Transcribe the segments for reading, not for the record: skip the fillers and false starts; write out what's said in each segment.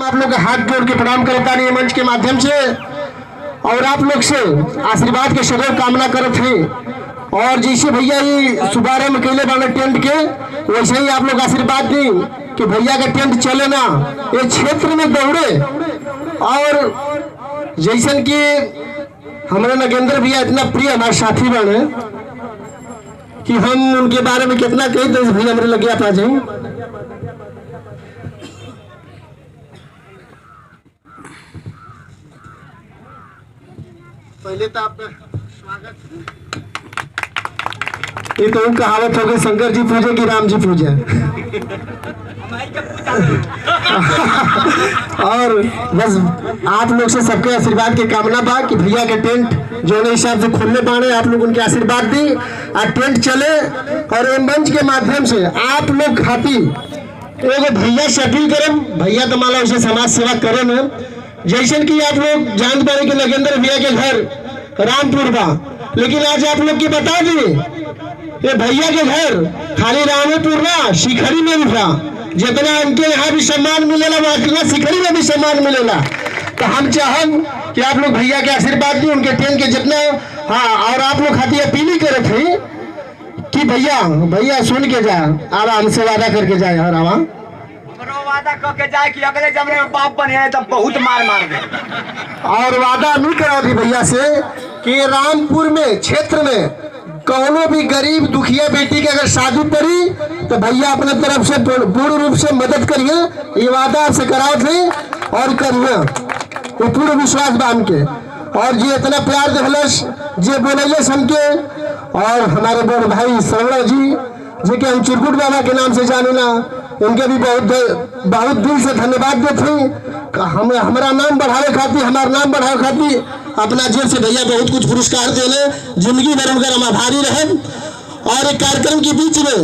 आप लोग का हाथ जोड़ के प्रणाम करता नहीं मंच के माध्यम से और आप लोग से आशीर्वाद के सदैव कामना करते हैं। और जैसे भैया ये शुभारंभ कैले वाले टेंट के वैसे ही आप लोग आशीर्वाद दी कि भैया का टेंट चले ना ये क्षेत्र में दौड़े। और जैसन कि हमारे नगेंद्र भैया इतना प्रिय हमारे साथी बने कि हम उनके बारे में कितना कही तो भैया मेरे लगे आप आ जाए। पहले तो आपका स्वागत। ये तो कहावत हो गई शंकर जी पूजे कि राम जी पूजे। और बस आप लोग से सबके आशीर्वाद की कामना बा कि भैया के टेंट जो हिसाब से खुलने पाने आप लोग उनके आशीर्वाद दी और टेंट चले। और मंच के माध्यम से आप लोग खाती एगो भैया से अपील करें, भैया तो माला उसे समाज सेवा करें न जैसे कि आप लोग जान पाए कि नगेंद्र भैया के घर रामपुर बा, लेकिन आज आप लोग की बता दिए ये भैया के घर खाली रामपुर बा, शिखरी में भी था। जितना उनके यहाँ भी सम्मान मिलेला वहाँ शिखरी में भी सम्मान मिलेला। तो हम चाहम कि आप लोग भैया के आशीर्वाद दी उनके टेंट के जितना। हाँ, और आप लोग खाती अपील ही करे थे कि भैया भैया सुन के जाए आराम से वादा करके जाए और आवा वादा करके जाए कि अगले जमाने में बाप बने तब बहुत मार दे। और वादा नहीं करा थी भैया से कि रामपुर में क्षेत्र में कौनो भी गरीब दुखिया बेटी के अगर शादी पड़ी तो भैया अपने तरफ से पूर्ण रूप से मदद करिए। ये वादा आपसे कराओ थे और करिए वो पूर्ण विश्वास बांध के। और जी इतना प्यार दिखलस जे बोले हमके। और हमारे बड़ भाई सरवण जी जो कि हम चिरकुट बाबा के नाम से जाने ना, उनके भी बहुत दिल से धन्यवाद देते। हम हमारा नाम बढ़ावे खाती हमारा नाम बढ़ावे खाती अपना जेब से भैया बहुत कुछ पुरस्कार देने जिंदगी भर उनका हम आभारी रहे। और एक कार्यक्रम के बीच में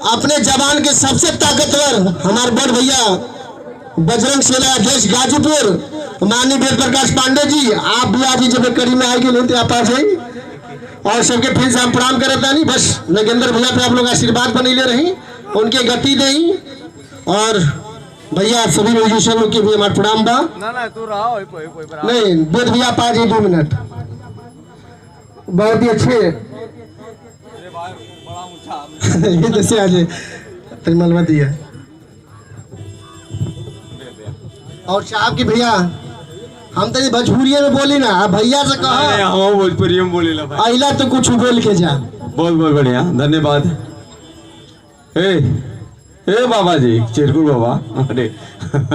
अपने जवान के सबसे ताकतवर हमारे बड़ भैया बजरंग सेना अध्यक्ष गाजीपुर माननीय वेद प्रकाश पांडे जी, आप भी आज जब कड़ी में आएगी नहीं तो आप आ जाए। और सबके फिर से हम प्रणाम करता नहीं, बस नगेंद्र भैया पे आप लोग आशीर्वाद बनी ले रही उनके गति नहीं। और भैया सभी म्यूजिशियनों की भी हमारे प्रणाम बा। नहीं वेद भैया पा जी 2 मिनट बहुत ही अच्छे ये जैसे आज मलवा दिया। और साहब की भैया हम तो भोजपुरी में बोली ना, भैया से कहा भोजपुरी में बोली अहिला तो कुछ बोल के जा। बहुत बहुत बढ़िया धन्यवाद। ए बाबा जी चिरकुट बाबा अरे